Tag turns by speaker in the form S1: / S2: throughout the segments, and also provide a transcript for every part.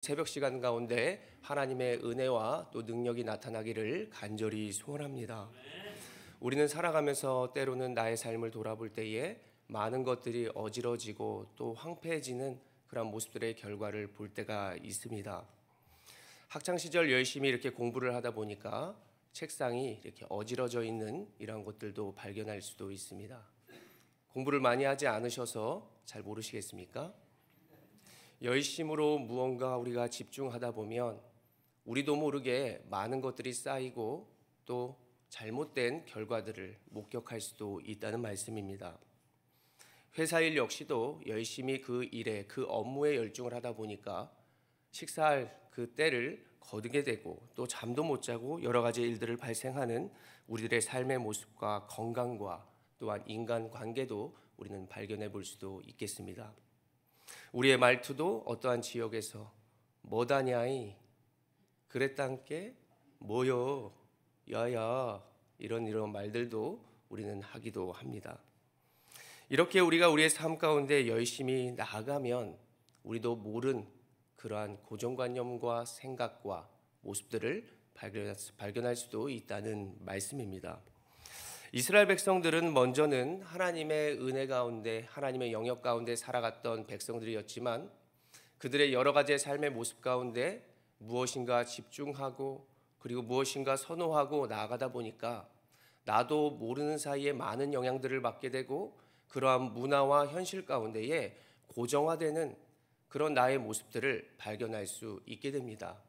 S1: 새벽 시간 가운데 하나님의 은혜와 또 능력이 나타나기를 간절히 소원합니다. 우리는 살아가면서 때로는 나의 삶을 돌아볼 때에 많은 것들이 어지러지고 또 황폐해지는 그런 모습들의 결과를 볼 때가 있습니다. 학창 시절 열심히 이렇게 공부를 하다 보니까 책상이 이렇게 어지러져 있는 이런 것들도 발견할 수도 있습니다. 공부를 많이 하지 않으셔서 잘 모르시겠습니까? 열심으로 무언가 우리가 집중하다 보면 우리도 모르게 많은 것들이 쌓이고 또 잘못된 결과들을 목격할 수도 있다는 말씀입니다. 회사 일 역시도 열심히 그 일에 그 업무에 열중을 하다 보니까 식사할 그 때를 거두게 되고 또 잠도 못 자고 여러 가지 일들을 발생하는 우리들의 삶의 모습과 건강과 또한 인간관계도 우리는 발견해 볼 수도 있겠습니다. 우리의 말투도 어떠한 지역에서 뭐다냐이 그랬단께 뭐요 야야 이런 말들도 우리는 하기도 합니다. 이렇게 우리가 우리의 삶 가운데 열심히 나아가면 우리도 모른 그러한 고정관념과 생각과 모습들을 발견할 수도 있다는 말씀입니다. 이스라엘 백성들은 먼저는 하나님의 은혜 가운데 하나님의 영역 가운데 살아갔던 백성들이었지만 그들의 여러 가지의 삶의 모습 가운데 무엇인가 집중하고 그리고 무엇인가 선호하고 나아가다 보니까 나도 모르는 사이에 많은 영향들을 받게 되고 그러한 문화와 현실 가운데에 고정화되는 그런 나의 모습들을 발견할 수 있게 됩니다.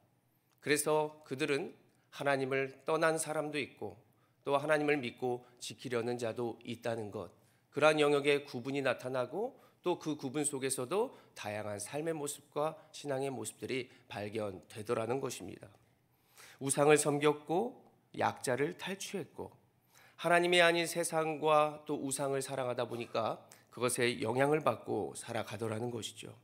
S1: 그래서 그들은 하나님을 떠난 사람도 있고 또 하나님을 믿고 지키려는 자도 있다는 것, 그러한 영역의 구분이 나타나고 또 그 구분 속에서도 다양한 삶의 모습과 신앙의 모습들이 발견되더라는 것입니다. 우상을 섬겼고 약자를 탈취했고 하나님이 아닌 세상과 또 우상을 사랑하다 보니까 그것에 영향을 받고 살아가더라는 것이죠.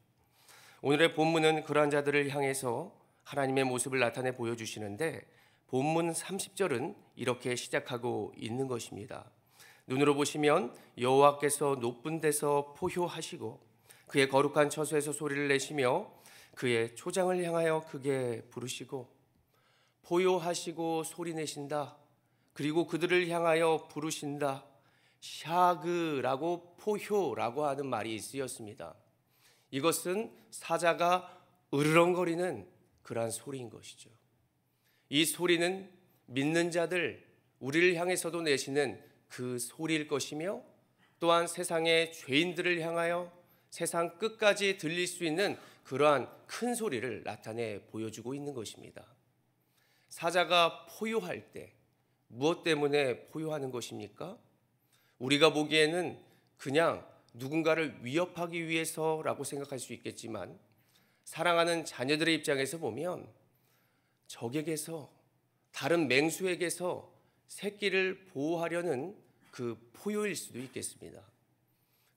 S1: 오늘의 본문은 그러한 자들을 향해서 하나님의 모습을 나타내 보여주시는데 본문 30절은 이렇게 시작하고 있는 것입니다. 눈으로 보시면 여호와께서 높은 데서 포효하시고 그의 거룩한 처소에서 소리를 내시며 그의 초장을 향하여 크게 부르시고 포효하시고 소리 내신다. 그리고 그들을 향하여 부르신다. 샤그라고 포효라고 하는 말이 쓰였습니다. 이것은 사자가 으르렁거리는 그러한 소리인 것이죠. 이 소리는 믿는 자들, 우리를 향해서도 내시는 그 소리일 것이며 또한 세상의 죄인들을 향하여 세상 끝까지 들릴 수 있는 그러한 큰 소리를 나타내 보여주고 있는 것입니다. 사자가 포효할 때 무엇 때문에 포효하는 것입니까? 우리가 보기에는 그냥 누군가를 위협하기 위해서라고 생각할 수 있겠지만 사랑하는 자녀들의 입장에서 보면 적에게서 다른 맹수에게서 새끼를 보호하려는 그 포효일 수도 있겠습니다.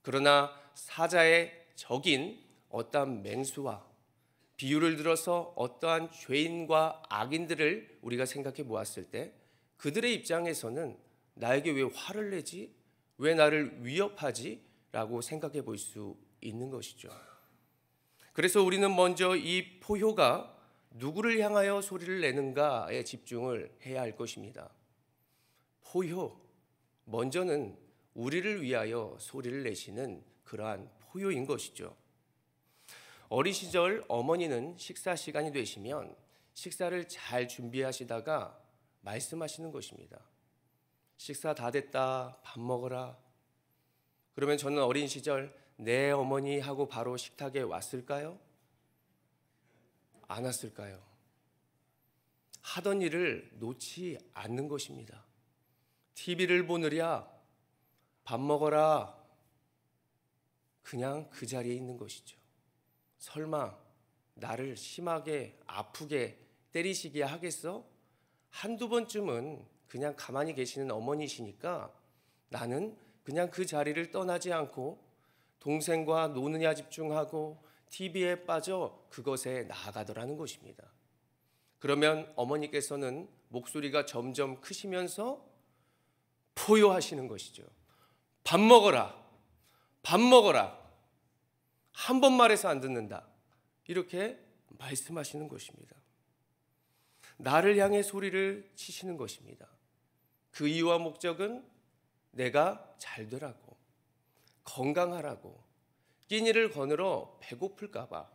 S1: 그러나 사자의 적인 어떠한 맹수와 비유를 들어서 어떠한 죄인과 악인들을 우리가 생각해 보았을 때 그들의 입장에서는 나에게 왜 화를 내지? 왜 나를 위협하지? 라고 생각해 볼 수 있는 것이죠. 그래서 우리는 먼저 이 포효가 누구를 향하여 소리를 내는가에 집중을 해야 할 것입니다. 포효, 먼저는 우리를 위하여 소리를 내시는 그러한 포효인 것이죠. 어린 시절 어머니는 식사 시간이 되시면 식사를 잘 준비하시다가 말씀하시는 것입니다. 식사 다 됐다, 밥 먹어라. 그러면 저는 어린 시절 네 어머니 하고 바로 식탁에 왔을까요? 안 왔을까요? 하던 일을 놓지 않는 것입니다. TV를 보느랴, 밥 먹어라, 그냥 그 자리에 있는 것이죠. 설마 나를 심하게 아프게 때리시게 하겠어? 한두 번쯤은 그냥 가만히 계시는 어머니시니까 나는 그냥 그 자리를 떠나지 않고 동생과 노느냐 집중하고 TV에 빠져 그것에 나아가더라는 것입니다. 그러면 어머니께서는 목소리가 점점 크시면서 포효하시는 것이죠. 밥 먹어라. 밥 먹어라. 한 번 말해서 안 듣는다. 이렇게 말씀하시는 것입니다. 나를 향해 소리를 치시는 것입니다. 그 이유와 목적은 내가 잘 되라고, 건강하라고, 끼니를 거느러 배고플까 봐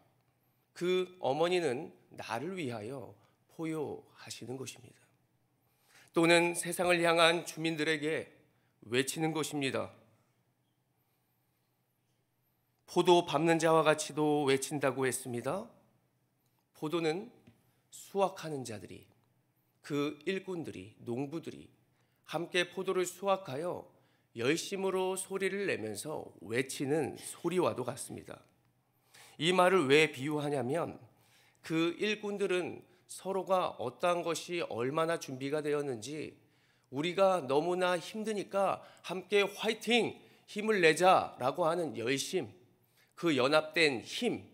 S1: 그 어머니는 나를 위하여 포효하시는 것입니다. 또는 세상을 향한 주민들에게 외치는 것입니다. 포도 밟는 자와 같이도 외친다고 했습니다. 포도는 수확하는 자들이, 그 일꾼들이, 농부들이 함께 포도를 수확하여 열심으로 소리를 내면서 외치는 소리와도 같습니다. 이 말을 왜 비유하냐면 그 일꾼들은 서로가 어떠한 것이 얼마나 준비가 되었는지, 우리가 너무나 힘드니까 함께 화이팅! 힘을 내자라고 하는 열심, 그 연합된 힘,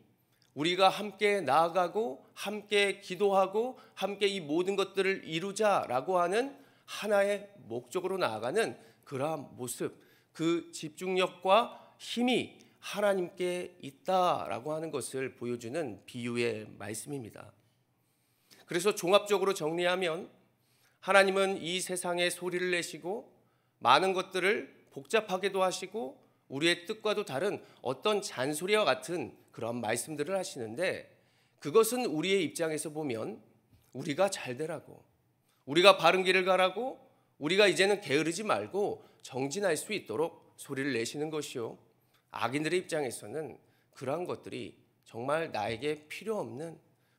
S1: 우리가 함께 나아가고 함께 기도하고 함께 이 모든 것들을 이루자라고 하는 하나의 목적으로 나아가는 그러한 모습, 그 집중력과 힘이 하나님께 있다라고 하는 것을 보여주는 비유의 말씀입니다. 그래서 종합적으로 정리하면 하나님은 이 세상에 소리를 내시고 많은 것들을 복잡하게도 하시고 우리의 뜻과도 다른 어떤 잔소리와 같은 그런 말씀들을 하시는데, 그것은 우리의 입장에서 보면 우리가 잘 되라고, 우리가 바른 길을 가라고, 우리가 이제는 게으르지 말고 정진할 수 있도록 소리를 내시는 것이요, 악인들의 입장에서는 그러한 것들이 정말 나에게 필요 없는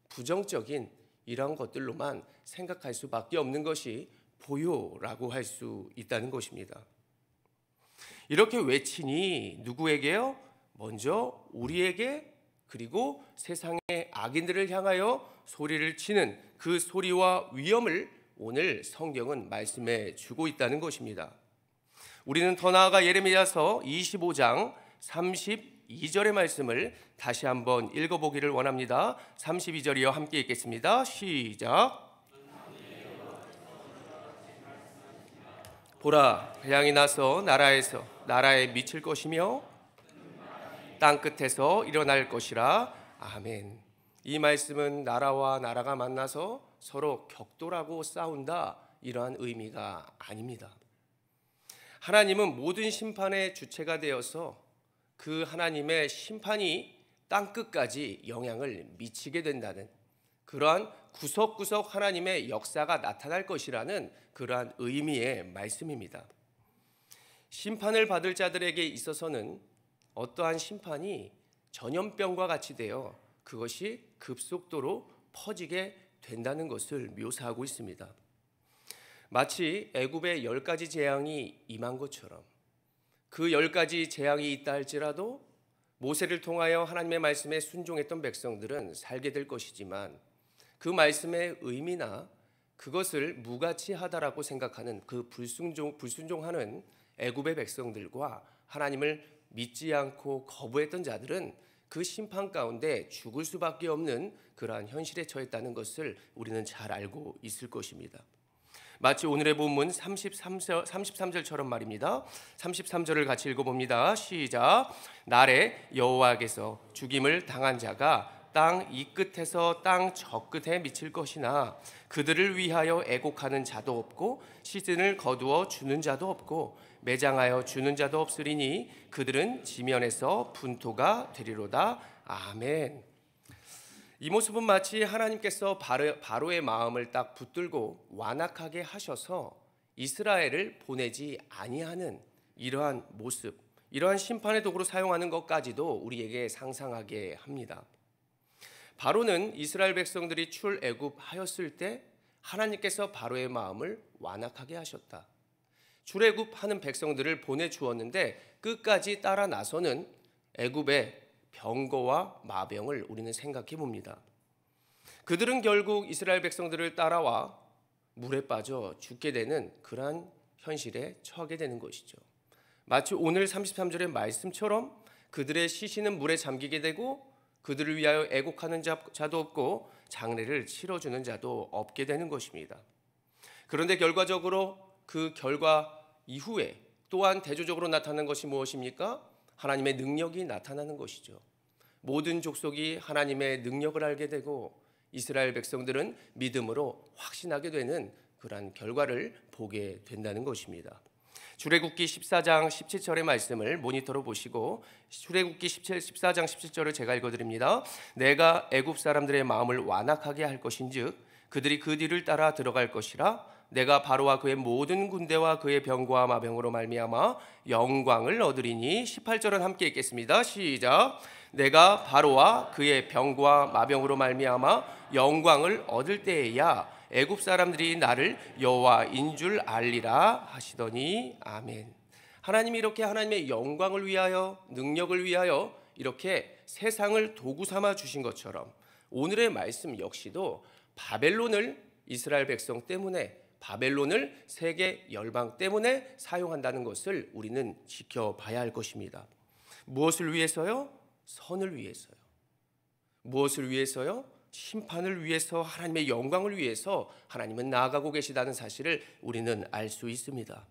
S1: 부정적인 이러한 것들로만 생각할 수밖에 없는 것이 보요라고 할 수 있다는 것입니다. 이렇게 외치니 누구에게요? 먼저 우리에게, 그리고 세상의 악인들을 향하여 소리를 치는 그 소리와 위험을 오늘 성경은 말씀해 주고 있다는 것입니다. 우리는 더 나아가 예레미야서 25장 32절의 말씀을 다시 한번 읽어보기를 원합니다. 32절이요, 함께 읽겠습니다. 시작. 보라, 태양이 나서 나라에 미칠 것이며 땅 끝에서 일어날 것이라. 아멘. 이 말씀은 나라와 나라가 만나서 서로 격돌하고 싸운다, 이러한 의미가 아닙니다. 하나님은 모든 심판의 주체가 되어서 그 하나님의 심판이 땅끝까지 영향을 미치게 된다는 그러한 구석구석 하나님의 역사가 나타날 것이라는 그러한 의미의 말씀입니다. 심판을 받을 자들에게 있어서는 어떠한 심판이 전염병과 같이 되어 그것이 급속도로 퍼지게 된다는 것을 묘사하고 있습니다. 마치 애굽의 10가지 재앙이 임한 것처럼 그 10가지 재앙이 있다 할지라도 모세를 통하여 하나님의 말씀에 순종했던 백성들은 살게 될 것이지만, 그 말씀의 의미나 그것을 무가치하다라고 생각하는 그 불순종하는 애굽의 백성들과 하나님을 믿지 않고 거부했던 자들은 그 심판 가운데 죽을 수밖에 없는 그러한 현실에 처했다는 것을 우리는 잘 알고 있을 것입니다. 마치 오늘의 본문 33절처럼 말입니다. 33절을 같이 읽어봅니다. 시작. 날에 여호와께서 죽임을 당한 자가 땅 이 끝에서 땅 저 끝에 미칠 것이나 그들을 위하여 애곡하는 자도 없고 시즌을 거두어 주는 자도 없고 매장하여 주는 자도 없으리니 그들은 지면에서 분토가 되리로다. 아멘. 이 모습은 마치 하나님께서 바로의 마음을 딱 붙들고 완악하게 하셔서 이스라엘을 보내지 아니하는 이러한 모습, 이러한 심판의 도구로 사용하는 것까지도 우리에게 상상하게 합니다. 바로는 이스라엘 백성들이 출애굽하였을 때 하나님께서 바로의 마음을 완악하게 하셨다. 출애굽하는 백성들을 보내주었는데 끝까지 따라 나서는 애굽의 병거와 마병을 우리는 생각해 봅니다. 그들은 결국 이스라엘 백성들을 따라와 물에 빠져 죽게 되는 그러한 현실에 처하게 되는 것이죠. 마치 오늘 33절의 말씀처럼 그들의 시신은 물에 잠기게 되고 그들을 위하여 애곡하는 자도 없고 장례를 치러주는 자도 없게 되는 것입니다. 그런데 결과적으로 그 결과 이후에 또한 대조적으로 나타나는 것이 무엇입니까? 하나님의 능력이 나타나는 것이죠. 모든 족속이 하나님의 능력을 알게 되고 이스라엘 백성들은 믿음으로 확신하게 되는 그러한 결과를 보게 된다는 것입니다. 출애굽기 14장 17절의 말씀을 모니터로 보시고 출애굽기 14장 17절을 제가 읽어드립니다. 내가 애굽 사람들의 마음을 완악하게 할 것인즉 그들이 그 뒤를 따라 들어갈 것이라. 내가 바로와 그의 모든 군대와 그의 병과 마병으로 말미암아 영광을 얻으리니. 18절은 함께 읽겠습니다. 시작. 내가 바로와 그의 병과 마병으로 말미암아 영광을 얻을 때에야 애굽 사람들이 나를 여호와인 줄 알리라 하시더니. 아멘. 하나님이 이렇게 하나님의 영광을 위하여, 능력을 위하여 이렇게 세상을 도구 삼아 주신 것처럼 오늘의 말씀 역시도 바벨론을 이스라엘 백성 때문에, 바벨론을 세계 열방 때문에 사용한다는 것을 우리는 지켜봐야 할 것입니다. 무엇을 위해서요? 선을 위해서요. 무엇을 위해서요? 심판을 위해서, 하나님의 영광을 위해서 하나님은 나아가고 계시다는 사실을 우리는 알 수 있습니다.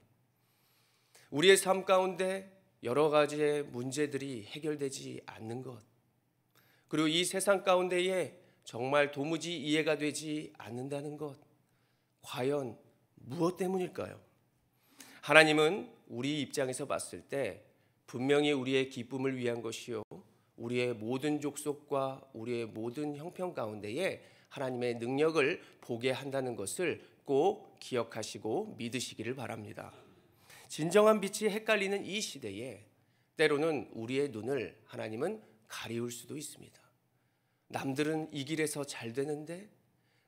S1: 우리의 삶 가운데 여러 가지의 문제들이 해결되지 않는 것, 그리고 이 세상 가운데에 정말 도무지 이해가 되지 않는다는 것, 과연 무엇 때문일까요? 하나님은 우리 입장에서 봤을 때 분명히 우리의 기쁨을 위한 것이요, 우리의 모든 족속과 우리의 모든 형편 가운데에 하나님의 능력을 보게 한다는 것을 꼭 기억하시고 믿으시기를 바랍니다. 진정한 빛이 헷갈리는 이 시대에 때로는 우리의 눈을 하나님은 가리울 수도 있습니다. 남들은 이 길에서 잘 되는데,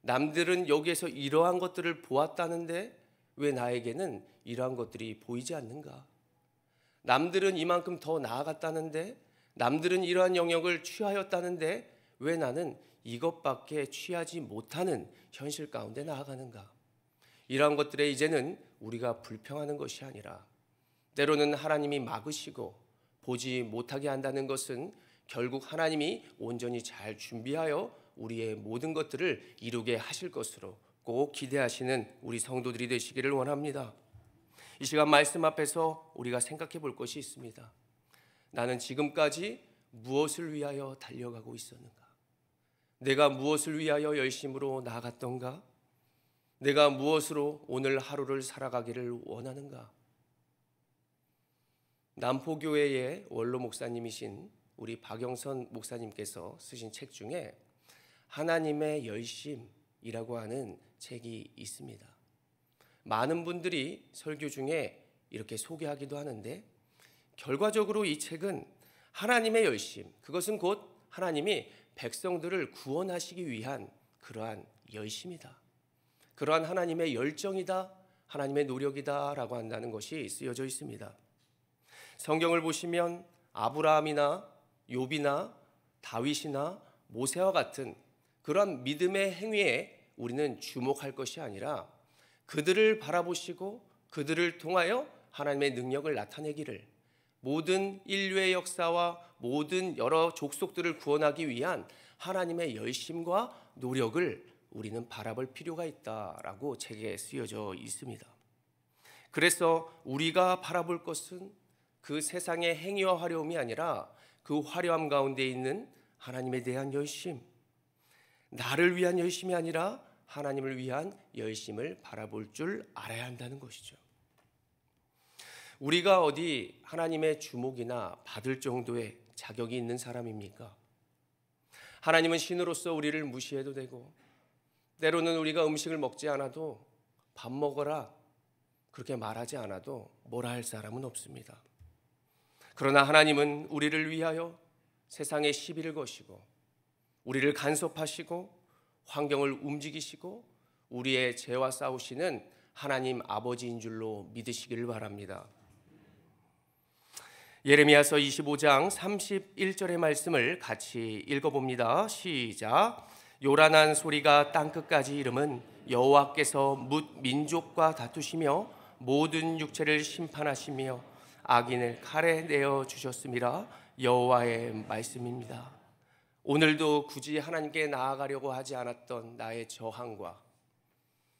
S1: 남들은 여기에서 이러한 것들을 보았다는데 왜 나에게는 이러한 것들이 보이지 않는가? 남들은 이만큼 더 나아갔다는데, 남들은 이러한 영역을 취하였다는데 왜 나는 이것밖에 취하지 못하는 현실 가운데 나아가는가? 이러한 것들에 이제는 우리가 불평하는 것이 아니라, 때로는 하나님이 막으시고 보지 못하게 한다는 것은 결국 하나님이 온전히 잘 준비하여 우리의 모든 것들을 이루게 하실 것으로 꼭 기대하시는 우리 성도들이 되시기를 원합니다. 이 시간 말씀 앞에서 우리가 생각해 볼 것이 있습니다. 나는 지금까지 무엇을 위하여 달려가고 있었는가? 내가 무엇을 위하여 열심으로 나아갔던가? 내가 무엇으로 오늘 하루를 살아가기를 원하는가? 남포교회의 원로 목사님이신 우리 박영선 목사님께서 쓰신 책 중에 하나님의 열심이라고 하는 책이 있습니다. 많은 분들이 설교 중에 이렇게 소개하기도 하는데, 결과적으로 이 책은 하나님의 열심, 그것은 곧 하나님이 백성들을 구원하시기 위한 그러한 열심이다, 그러한 하나님의 열정이다, 하나님의 노력이다라고 한다는 것이 쓰여져 있습니다. 성경을 보시면 아브라함이나 욥이나 다윗이나 모세와 같은 그러한 믿음의 행위에 우리는 주목할 것이 아니라 그들을 바라보시고 그들을 통하여 하나님의 능력을 나타내기를, 모든 인류의 역사와 모든 여러 족속들을 구원하기 위한 하나님의 열심과 노력을 우리는 바라볼 필요가 있다라고 책에 쓰여져 있습니다. 그래서 우리가 바라볼 것은 그 세상의 행위와 화려함이 아니라 그 화려함 가운데 있는 하나님에 대한 열심, 나를 위한 열심이 아니라 하나님을 위한 열심을 바라볼 줄 알아야 한다는 것이죠. 우리가 어디 하나님의 주목이나 받을 정도의 자격이 있는 사람입니까? 하나님은 신으로서 우리를 무시해도 되고, 때로는 우리가 음식을 먹지 않아도 밥 먹어라 그렇게 말하지 않아도 뭐라 할 사람은 없습니다. 그러나 하나님은 우리를 위하여 세상에 시비를 거시고 우리를 간섭하시고 환경을 움직이시고 우리의 죄와 싸우시는 하나님 아버지인 줄로 믿으시기를 바랍니다. 예레미야서 25장 31절의 말씀을 같이 읽어봅니다. 시작. 요란한 소리가 땅끝까지 이름은 여호와께서 뭇 민족과 다투시며 모든 육체를 심판하시며 악인을 칼에 내어 주셨음이라. 여호와의 말씀입니다. 오늘도 굳이 하나님께 나아가려고 하지 않았던 나의 저항과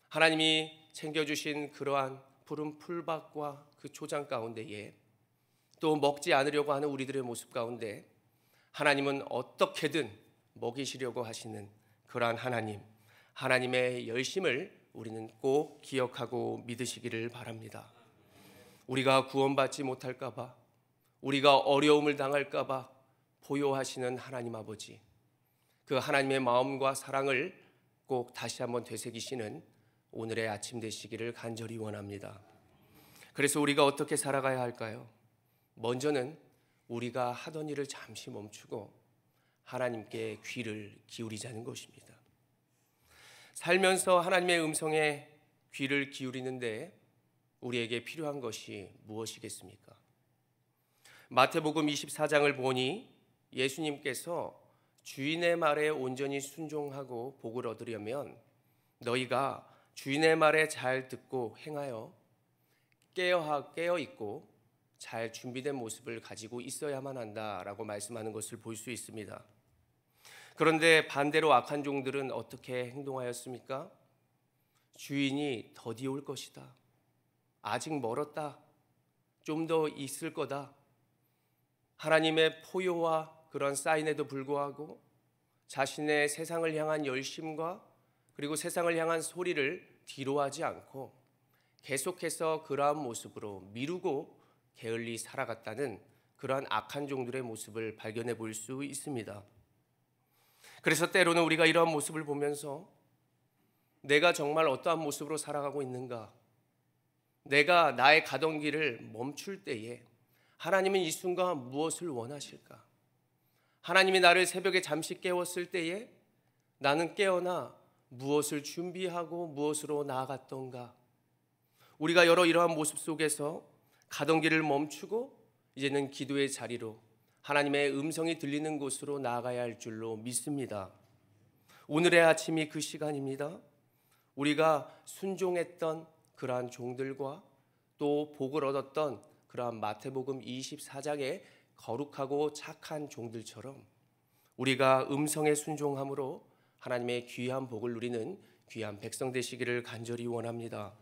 S1: 하나님이 챙겨주신 그러한 푸른 풀밭과 그 초장 가운데에 또 먹지 않으려고 하는 우리들의 모습 가운데 하나님은 어떻게든 먹이시려고 하시는 그러한 하나님의 열심을 우리는 꼭 기억하고 믿으시기를 바랍니다. 우리가 구원받지 못할까 봐, 우리가 어려움을 당할까 봐 보요하시는 하나님 아버지, 그 하나님의 마음과 사랑을 꼭 다시 한번 되새기시는 오늘의 아침 되시기를 간절히 원합니다. 그래서 우리가 어떻게 살아가야 할까요? 먼저는 우리가 하던 일을 잠시 멈추고 하나님께 귀를 기울이자는 것입니다. 살면서 하나님의 음성에 귀를 기울이는데 우리에게 필요한 것이 무엇이겠습니까? 마태복음 24장을 보니 예수님께서 주인의 말에 온전히 순종하고 복을 얻으려면 너희가 주인의 말에 잘 듣고 행하여 깨어 있고 잘 준비된 모습을 가지고 있어야만 한다라고 말씀하는 것을 볼 수 있습니다. 그런데 반대로 악한 종들은 어떻게 행동하였습니까? 주인이 더디 올 것이다. 아직 멀었다. 좀 더 있을 거다. 하나님의 포효와 그런 사인에도 불구하고 자신의 세상을 향한 열심과 그리고 세상을 향한 소리를 뒤로하지 않고 계속해서 그러한 모습으로 미루고 게을리 살아갔다는 그러한 악한 종들의 모습을 발견해 볼 수 있습니다. 그래서 때로는 우리가 이러한 모습을 보면서 내가 정말 어떠한 모습으로 살아가고 있는가, 내가 나의 가던 길을 멈출 때에 하나님은 이 순간 무엇을 원하실까? 하나님이 나를 새벽에 잠시 깨웠을 때에 나는 깨어나 무엇을 준비하고 무엇으로 나아갔던가? 우리가 여러 이러한 모습 속에서 가던 길을 멈추고 이제는 기도의 자리로 하나님의 음성이 들리는 곳으로 나아가야 할 줄로 믿습니다. 오늘의 아침이 그 시간입니다. 우리가 순종했던 그러한 종들과 또 복을 얻었던 그러한 마태복음 24장의 거룩하고 착한 종들처럼 우리가 음성에 순종함으로 하나님의 귀한 복을 누리는 귀한 백성 되시기를 간절히 원합니다.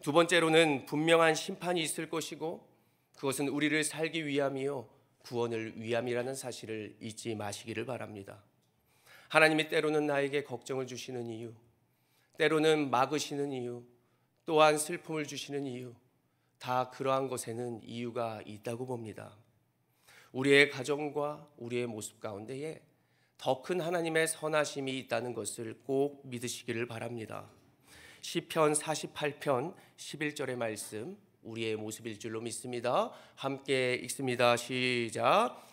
S1: 두 번째로는 분명한 심판이 있을 것이고 그것은 우리를 살기 위함이요 구원을 위함이라는 사실을 잊지 마시기를 바랍니다. 하나님이 때로는 나에게 걱정을 주시는 이유, 때로는 막으시는 이유, 또한 슬픔을 주시는 이유, 다 그러한 것에는 이유가 있다고 봅니다. 우리의 가정과 우리의 모습 가운데에 더 큰 하나님의 선하심이 있다는 것을 꼭 믿으시기를 바랍니다. 시편 48편 11절의 말씀 우리의 모습일 줄로 믿습니다. 함께 읽습니다. 시작.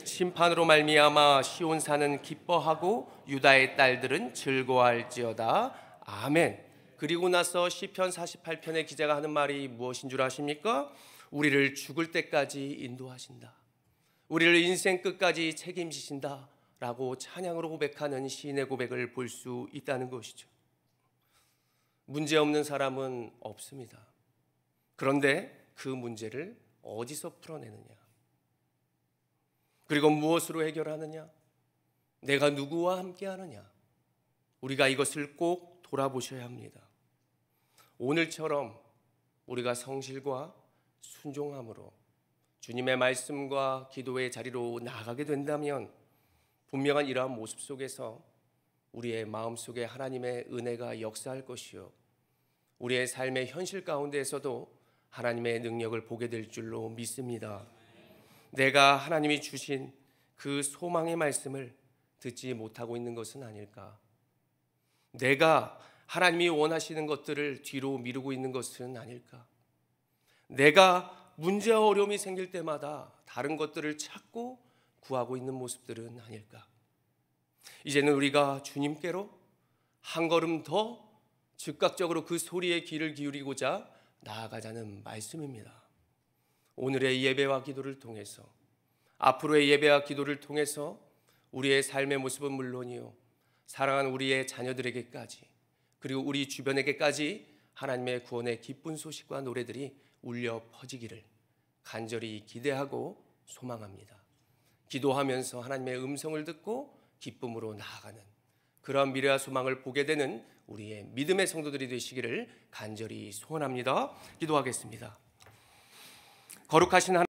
S1: 심판으로 말미암아 시온산은 기뻐하고 유다의 딸들은 즐거워할지어다. 아멘. 그리고 나서 시편 48편의 기자가 하는 말이 무엇인 줄 아십니까? 우리를 죽을 때까지 인도하신다. 우리를 인생 끝까지 책임지신다 라고 찬양으로 고백하는 시인의 고백을 볼 수 있다는 것이죠. 문제없는 사람은 없습니다. 그런데 그 문제를 어디서 풀어내느냐? 그리고 무엇으로 해결하느냐? 내가 누구와 함께 하느냐? 우리가 이것을 꼭 돌아보셔야 합니다. 오늘처럼 우리가 성실과 순종함으로 주님의 말씀과 기도의 자리로 나아가게 된다면 분명한 이러한 모습 속에서 우리의 마음속에 하나님의 은혜가 역사할 것이요 우리의 삶의 현실 가운데에서도 하나님의 능력을 보게 될 줄로 믿습니다. 내가 하나님이 주신 그 소망의 말씀을 듣지 못하고 있는 것은 아닐까? 내가 하나님이 원하시는 것들을 뒤로 미루고 있는 것은 아닐까? 내가 문제와 어려움이 생길 때마다 다른 것들을 찾고 구하고 있는 모습들은 아닐까? 이제는 우리가 주님께로 한 걸음 더 즉각적으로 그 소리에 귀를 기울이고자 나아가자는 말씀입니다. 오늘의 예배와 기도를 통해서 앞으로의 예배와 기도를 통해서 우리의 삶의 모습은 물론이요 사랑하는 우리의 자녀들에게까지 그리고 우리 주변에게까지 하나님의 구원의 기쁜 소식과 노래들이 울려 퍼지기를 간절히 기대하고 소망합니다. 기도하면서 하나님의 음성을 듣고 기쁨으로 나아가는 그런 미래와 소망을 보게 되는 우리의 믿음의 성도들이 되시기를 간절히 소원합니다. 기도하겠습니다. 거룩하신 하나님